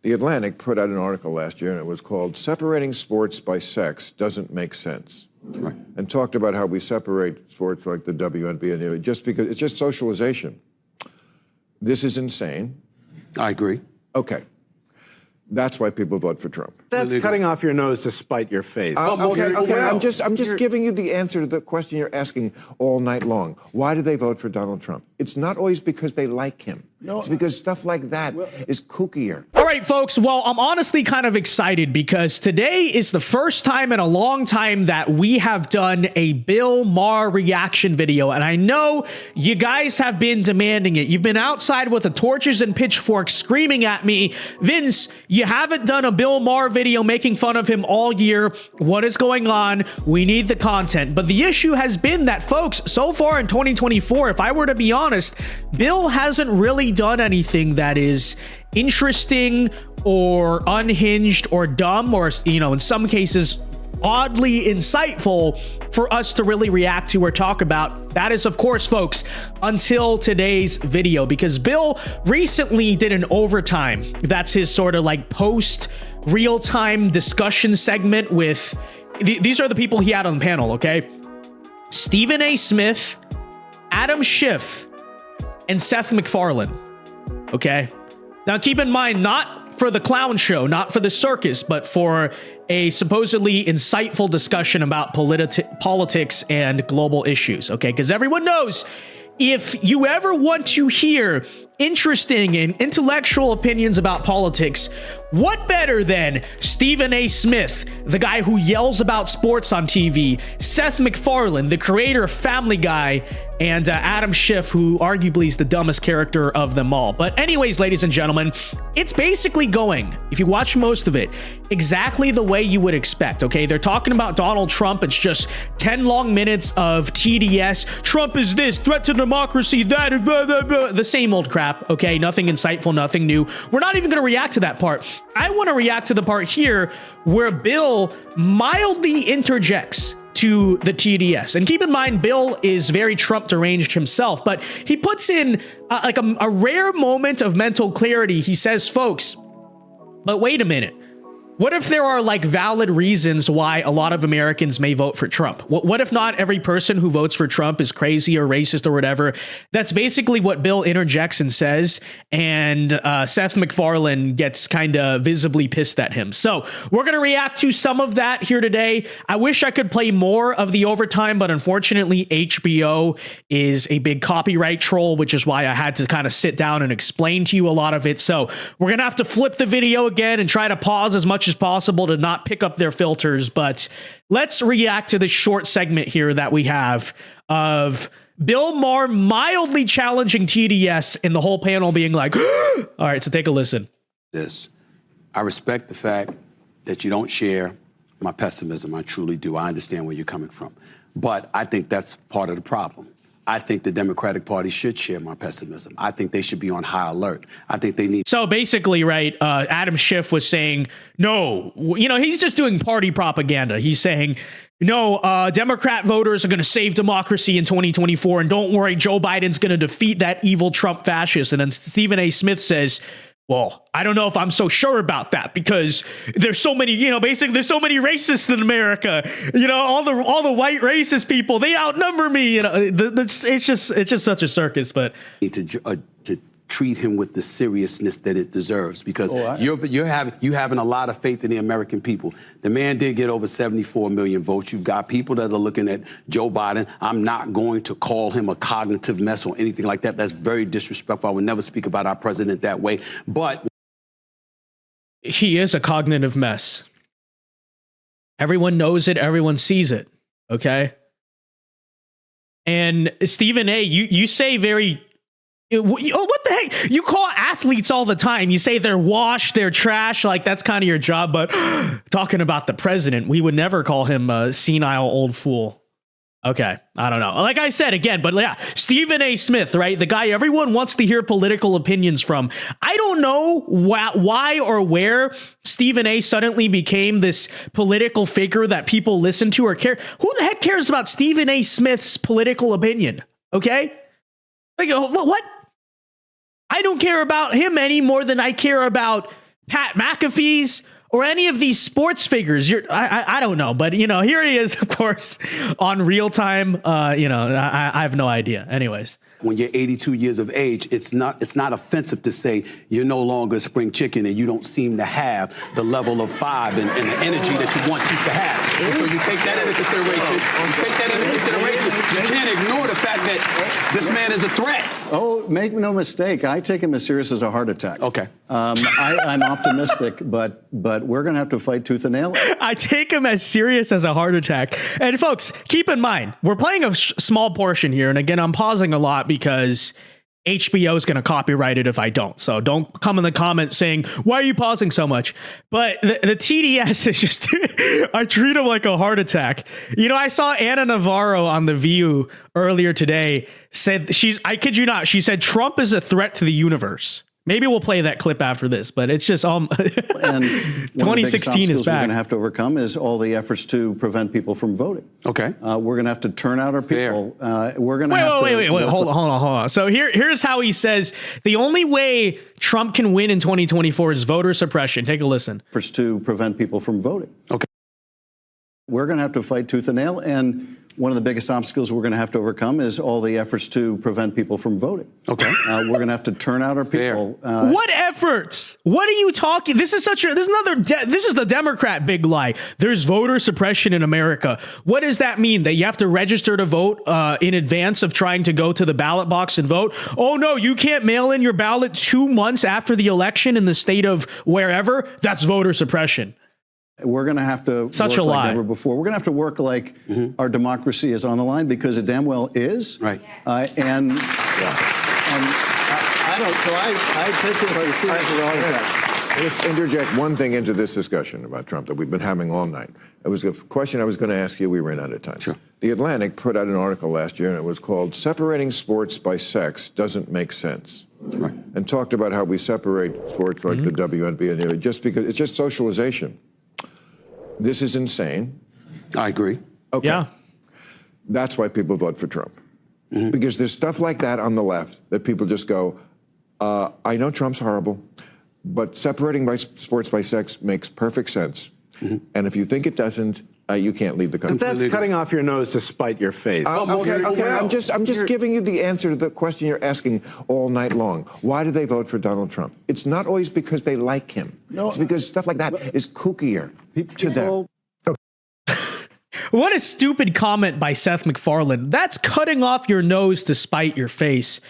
The Atlantic put out an article last year, and it was called "Separating Sports by Sex Doesn't Make Sense." Right. And talked about how we separate sports like the WNBA just because it's just socialization. This is insane. I agree. Okay. That's why people vote for Trump. That's cutting off your nose to spite your face. Okay. I'm just giving you the answer to the question you're asking all night long. Why do they vote for Donald Trump? It's not always because they like him. No, it's because stuff like that is kookier. All right, folks. Well, I'm honestly kind of excited because today is the first time in a long time that we have done a Bill Maher reaction video. And I know you guys have been demanding it. You've been outside with the torches and pitchforks screaming at me, Vince, you haven't done a Bill Maher video making fun of him all year. What is going on? We need the content. But the issue has been that, folks, so far in 2024, if I were to be honest, Bill hasn't really done anything that is interesting or unhinged or dumb or, you know, in some cases, oddly insightful for us to really react to or talk about. That is, of course, folks, until today's video, because Bill recently did an overtime. That's his sort of like post real-time discussion segment with, these are the people he had on the panel, okay? Stephen A. Smith, Adam Schiff, and Seth MacFarlane, okay? Now, keep in mind, not for the clown show, not for the circus, but for a supposedly insightful discussion about politics and global issues, okay? Because everyone knows, if you ever want to hear interesting and intellectual opinions about politics, what better than Stephen A. Smith, the guy who yells about sports on TV, Seth MacFarlane, the creator of Family Guy, and Adam Schiff, who arguably is the dumbest character of them all. But anyways, ladies and gentlemen, it's basically going, if you watch most of it, exactly the way you would expect, okay? They're talking about Donald Trump. It's just 10 long minutes of TDS. Trump is this, threat to democracy, that, blah, blah, blah. The same old crap, okay? Nothing insightful, nothing new. We're not even going to react to that part. I want to react to the part here where Bill mildly interjects to the TDS. And keep in mind, Bill is very Trump deranged himself, but he puts in like a rare moment of mental clarity. He says, folks, but wait a minute. What if there are like valid reasons why a lot of Americans may vote for Trump? What if not every person who votes for Trump is crazy or racist or whatever? That's basically what Bill interjects and says. And Seth MacFarlane gets kind of visibly pissed at him. So we're going to react to some of that here today. I wish I could play more of the overtime, but unfortunately HBO is a big copyright troll, which is why I had to kind of sit down and explain to you a lot of it. So we're going to have to flip the video again and try to pause as much as possible to not pick up their filters. But let's react to this short segment here that we have of Bill Maher mildly challenging TDS and the whole panel being like, all right, so take a listen. I respect the fact that you don't share my pessimism. I truly do. I understand where you're coming from. But I think that's part of the problem. I think the Democratic Party should share my pessimism. I think they should be on high alert. I think they need. So basically, right, Adam Schiff was saying, no, you know, he's just doing party propaganda. He's saying, no, Democrat voters are going to save democracy in 2024. And don't worry, Joe Biden's going to defeat that evil Trump fascist. And then Stephen A. Smith says, well, I don't know if I'm so sure about that because there's so many, you know, basically there's so many racists in America. You know, all the white racist people, they outnumber me. You know, it's just such a circus. But to treat him with the seriousness that it deserves, because you having a lot of faith in the American people. The man did get over 74 million votes. You've got people that are looking at Joe Biden. I'm not going to call him a cognitive mess or anything like that. That's very disrespectful. I would never speak about our president that way. But he is a cognitive mess. Everyone knows it. Everyone sees it. Okay. And Stephen A., you say very. What the heck? You call athletes all the time. You say they're washed, they're trash. Like, that's kind of your job. But talking about the president, we would never call him a senile old fool. Okay, I don't know. Like I said again, but yeah, Stephen A. Smith, right? The guy everyone wants to hear political opinions from. I don't know why or where Stephen A. suddenly became this political figure that people listen to or care. Who the heck cares about Stephen A. Smith's political opinion? Okay? Like, what? I don't care about him any more than I care about Pat McAfee's or any of these sports figures. I don't know, but here he is, of course, on Real Time. I have no idea. Anyways. When you're 82 years of age, it's not offensive to say you're no longer a spring chicken and you don't seem to have the level of vibe and the energy that you once used to have. And so you take that into consideration. You can't ignore the fact that this man is a threat. Oh, make no mistake. I take him as serious as a heart attack. Okay. I'm optimistic, but we're going to have to fight tooth and nail. I take him as serious as a heart attack. And folks, keep in mind, we're playing a small portion here. And again, I'm pausing a lot because HBO is going to copyright it if I don't. So don't come in the comments saying, why are you pausing so much? But the TDS is just, I treat him like a heart attack. I saw Anna Navarro on The View earlier today said I kid you not, she said Trump is a threat to the universe. Maybe we'll play that clip after this, but it's just and 2016 is back. We're going to have to overcome is all the efforts to prevent people from voting. Okay. We're going to have to turn out our people. We're going to wait. Hold on. So here's how he says the only way Trump can win in 2024 is voter suppression. Take a listen. Efforts to prevent people from voting. Okay. We're going to have to fight tooth and nail, and one of the biggest obstacles we're going to have to overcome is all the efforts to prevent people from voting. Okay. We're going to have to turn out our people. What efforts? What are you talking? This is the Democrat big lie. There's voter suppression in America. What does that mean? That you have to register to vote in advance of trying to go to the ballot box and vote? Oh no, you can't mail in your ballot 2 months after the election in the state of wherever. That's voter suppression. We're going to have to Such work a lie. like never before. We're going to have to work like our democracy is on the line because it damn well is. Right. I don't. So I take this as serious as a heart attack. Let's interject one thing into this discussion about Trump that we've been having all night. It was a question I was going to ask you. We ran out of time. Sure. The Atlantic put out an article last year, and it was called "Separating Sports by Sex Doesn't Make Sense." Right. And talked about how we separate sports like the WNBA and just because it's just socialization. This is insane. I agree. Okay. Yeah. That's why people vote for Trump. Because there's stuff like that on the left that people just go, I know Trump's horrible, but separating by sports by sex makes perfect sense. And if you think it doesn't, you can't leave the country. But that's cutting off your nose to spite your face. Okay. I'm just giving you the answer to the question you're asking all night long. Why do they vote for Donald Trump? It's not always because they like him. No, it's because stuff like that is kookier to them. What a stupid comment by Seth MacFarlane. That's cutting off your nose to spite your face.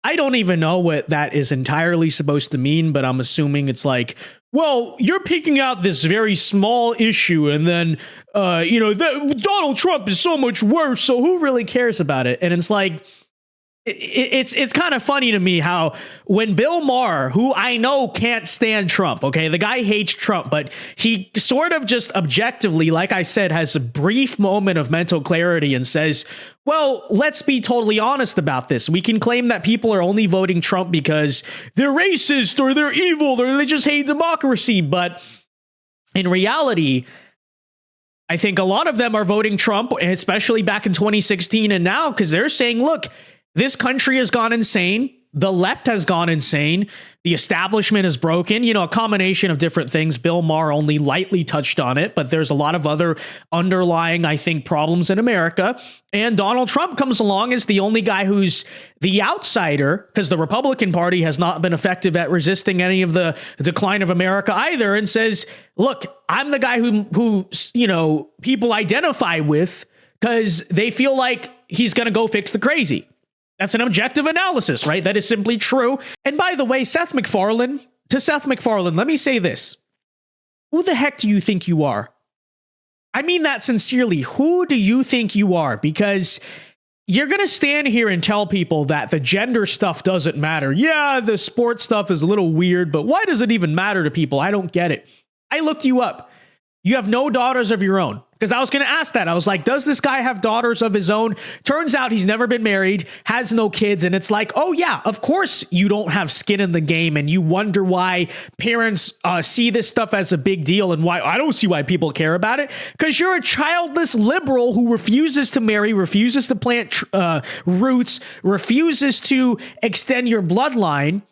I don't even know what that is entirely supposed to mean, but I'm assuming it's like, well, you're picking out this very small issue and then, Donald Trump is so much worse, so who really cares about it? And it's like, it's kind of funny to me how when Bill Maher, who I know can't stand Trump, okay, the guy hates Trump, but he sort of just objectively, like I said, has a brief moment of mental clarity and says, well, let's be totally honest about this. We can claim that people are only voting Trump because they're racist or they're evil or they just hate democracy. But in reality, I think a lot of them are voting Trump, especially back in 2016 and now, because they're saying, look, this country has gone insane. The left has gone insane. The establishment is broken. A combination of different things. Bill Maher only lightly touched on it, but there's a lot of other underlying, I think, problems in America. And Donald Trump comes along as the only guy who's the outsider, because the Republican Party has not been effective at resisting any of the decline of America either, and says, look, I'm the guy who people identify with because they feel like he's going to go fix the crazy. That's an objective analysis, right? That is simply true. And by the way, Seth MacFarlane, let me say this. Who the heck do you think you are? I mean that sincerely. Who do you think you are? Because you're going to stand here and tell people that the gender stuff doesn't matter. Yeah, the sports stuff is a little weird, but why does it even matter to people? I don't get it. I looked you up. You have no daughters of your own. Because I was going to ask that. I was like, does this guy have daughters of his own? Turns out he's never been married, has no kids. And it's like, oh, yeah, of course you don't have skin in the game. And you wonder why parents see this stuff as a big deal and why I don't see why people care about it. Because you're a childless liberal who refuses to marry, refuses to plant roots, refuses to extend your bloodline.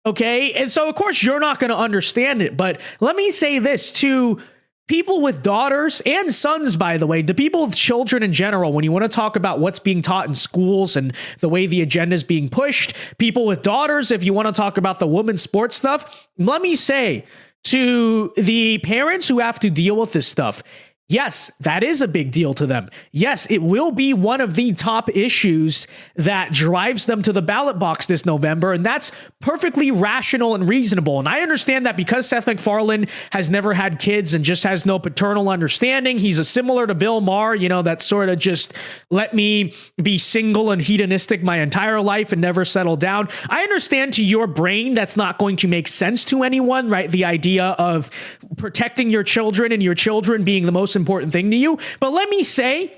Okay. And so, of course, you're not going to understand it. But let me say this to people with daughters and sons, by the way, to people with children in general, when you want to talk about what's being taught in schools and the way the agenda is being pushed, people with daughters, if you want to talk about the women's sports stuff, let me say to the parents who have to deal with this stuff, yes, that is a big deal to them. Yes, it will be one of the top issues that drives them to the ballot box this November, and that's perfectly rational and reasonable. And I understand that because Seth MacFarlane has never had kids and just has no paternal understanding, he's a similar to Bill Maher, you know, that sort of just let me be single and hedonistic my entire life and never settle down. I understand to your brain that's not going to make sense to anyone, right? The idea of protecting your children and your children being the most important thing to you. But let me say,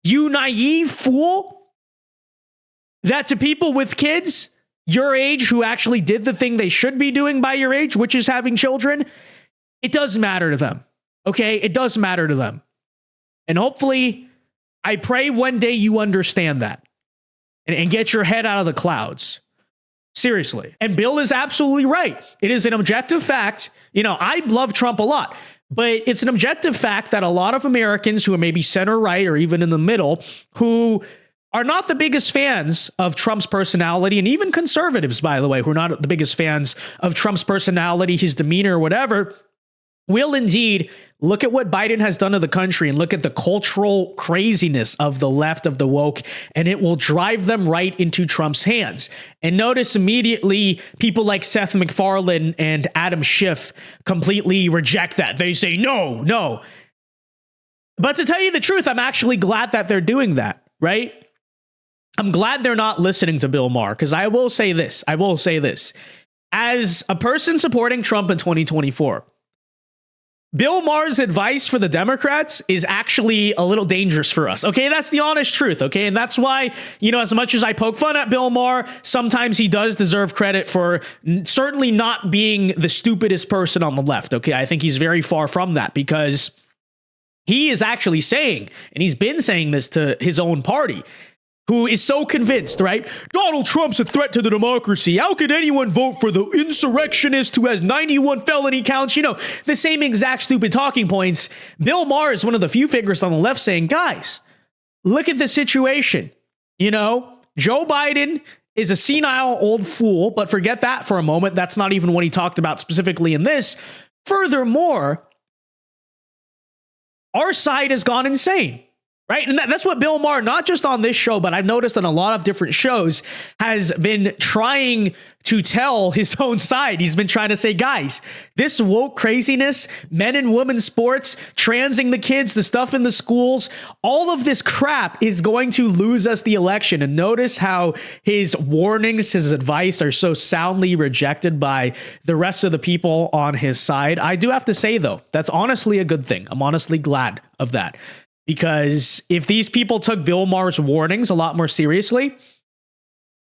you naive fool, that to people with kids your age who actually did the thing they should be doing by your age, which is having children, it does matter to them. Okay? It does matter to them. And hopefully, I pray one day you understand that and get your head out of the clouds. Seriously. And Bill is absolutely right. It is an objective fact. You know, I love Trump a lot, but it's an objective fact that a lot of Americans who are maybe center right or even in the middle, who are not the biggest fans of Trump's personality, and even conservatives, by the way, who are not the biggest fans of Trump's personality, his demeanor, or whatever, will indeed look at what Biden has done to the country and look at the cultural craziness of the left, of the woke, and it will drive them right into Trump's hands. And notice immediately people like Seth MacFarlane and Adam Schiff completely reject that. They say, no. But to tell you the truth, I'm actually glad that they're doing that, right? I'm glad they're not listening to Bill Maher, because I will say this. As a person supporting Trump in 2024, Bill Maher's advice for the Democrats is actually a little dangerous for us. Okay, that's the honest truth. Okay, and that's why, you know, as much as I poke fun at Bill Maher, sometimes he does deserve credit for certainly not being the stupidest person on the left. Okay, I think he's very far from that, because he is actually saying, and he's been saying this to his own party, who is so convinced, right? Donald Trump's a threat to the democracy. How could anyone vote for the insurrectionist who has 91 felony counts? You know, the same exact stupid talking points. Bill Maher is one of the few figures on the left saying, guys, look at the situation. You know, Joe Biden is a senile old fool, but forget that for a moment. That's not even what he talked about specifically in this. Furthermore, our side has gone insane. Right. And that's what Bill Maher, not just on this show, but I've noticed on a lot of different shows, has been trying to tell his own side. He's been trying to say, guys, this woke craziness, men and women sports, transing the kids, the stuff in the schools, all of this crap is going to lose us the election. And notice how his warnings, his advice are so soundly rejected by the rest of the people on his side. I do have to say, though, that's honestly a good thing. I'm honestly glad of that. Because if these people took Bill Maher's warnings a lot more seriously,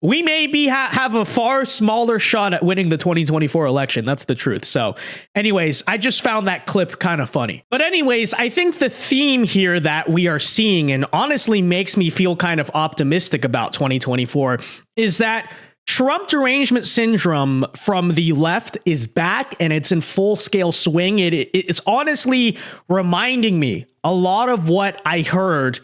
we may have a far smaller shot at winning the 2024 election. That's the truth. So anyways, I just found that clip kind of funny. But anyways, I think the theme here that we are seeing, and honestly makes me feel kind of optimistic about 2024, is that Trump Derangement Syndrome from the left is back, and it's in full-scale swing. It's honestly reminding me a lot of what I heard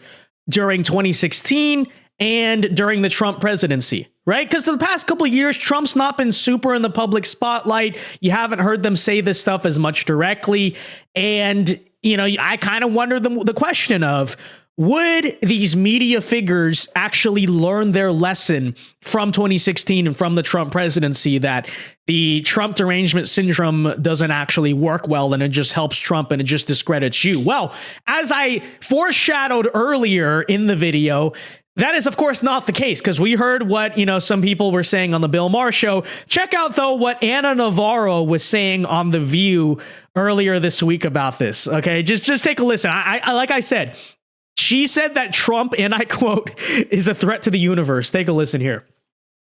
during 2016 and during the Trump presidency, right? Because the past couple of years, Trump's not been super in the public spotlight. You haven't heard them say this stuff as much directly. And, you know, I kind of wonder the question of, would these media figures actually learn their lesson from 2016 and from the Trump presidency, that the Trump derangement syndrome doesn't actually work well and it just helps Trump and it just discredits you? Well, as I foreshadowed earlier in the video, that is, of course, not the case, because we heard what, you know, some people were saying on the Bill Maher show. Check out, though, what Ana Navarro was saying on The View earlier this week about this. OK, just take a listen. I like I said, she said that Trump, and I quote, is a threat to the universe. Take a listen here.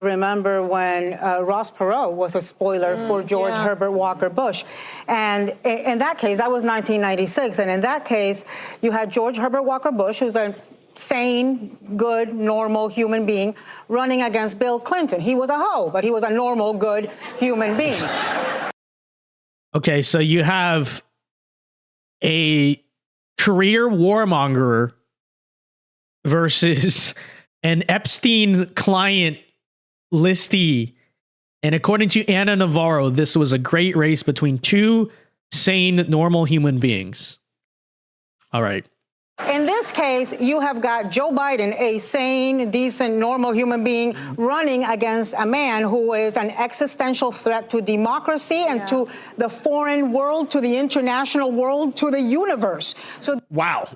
Remember when Ross Perot was a spoiler for George Herbert Walker Bush. And in that case, that was 1996. And in that case, you had George Herbert Walker Bush, who's a sane, good, normal human being running against Bill Clinton. He was a hoe, but he was a normal, good human being. Okay, so you have a career warmonger versus an Epstein client listee. And according to Ana Navarro, this was a great race between two sane, normal human beings. All right. In this case, you have got Joe Biden, a sane, decent, normal human being, running against a man who is an existential threat to democracy and to the foreign world, to the international world, to the universe. So, wow.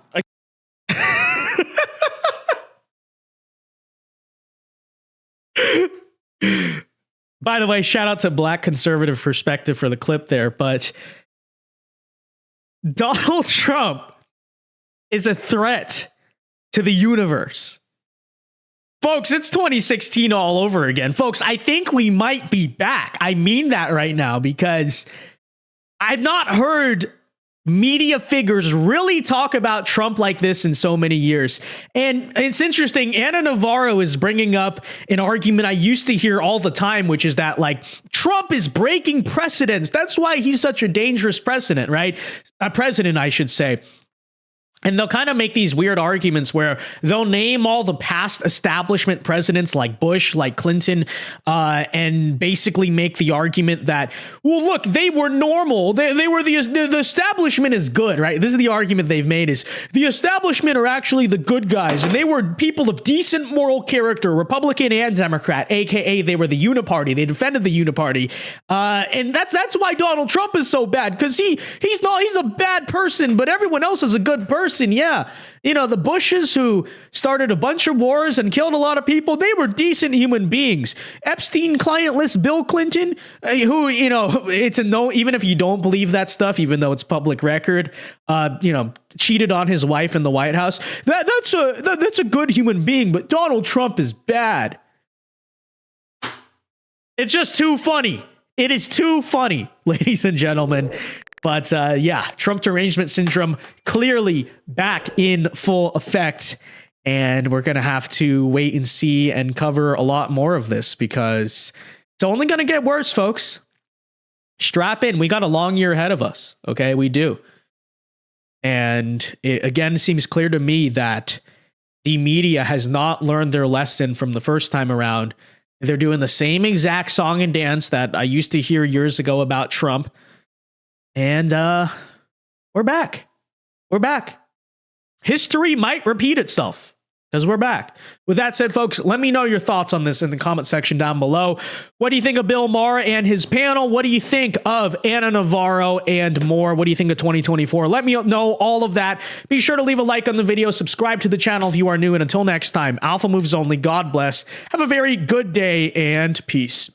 By the way, shout out to Black Conservative Perspective for the clip there, but Donald Trump is a threat to the universe. Folks, it's 2016 all over again. Folks, I think we might be back. I mean that right now because I've not heard media figures really talk about Trump like this in so many years. And it's interesting. Ana Navarro is bringing up an argument I used to hear all the time, which is that like Trump is breaking precedents. That's why he's such a dangerous president, right? A president, I should say. And they'll kind of make these weird arguments where they'll name all the past establishment presidents like Bush, like Clinton, and basically make the argument that, well, look, they were normal. They were the establishment is good, right? This is the argument they've made is the establishment are actually the good guys. And they were people of decent moral character, Republican and Democrat, AKA they were the uniparty. They defended the uniparty. And that's why Donald Trump is so bad because he's a bad person, but everyone else is a good person. Yeah, you know, the Bushes who started a bunch of wars and killed a lot of people, they were decent human beings. Epstein client list Bill Clinton, who, you know, it's a no, even if you don't believe that stuff, even though it's public record, you know, cheated on his wife in the White House. That's a good human being, but Donald Trump is bad. It's just too funny. It is too funny, ladies and gentlemen. But yeah, Trump Derangement Syndrome clearly back in full effect. And we're going to have to wait and see and cover a lot more of this because it's only going to get worse, folks. Strap in. We got a long year ahead of us. Okay, we do. And it again seems clear to me that the media has not learned their lesson from the first time around. They're doing the same exact song and dance that I used to hear years ago about Trump. And we're back. We're back. History might repeat itself because we're back. With that said, folks, let me know your thoughts on this in the comment section down below. What do you think of Bill Maher and his panel? What do you think of Ana Navarro and more? What do you think of 2024? Let me know all of that. Be sure to leave a like on the video. Subscribe to the channel if you are new. And until next time, Alpha Moves Only. God bless. Have a very good day and peace.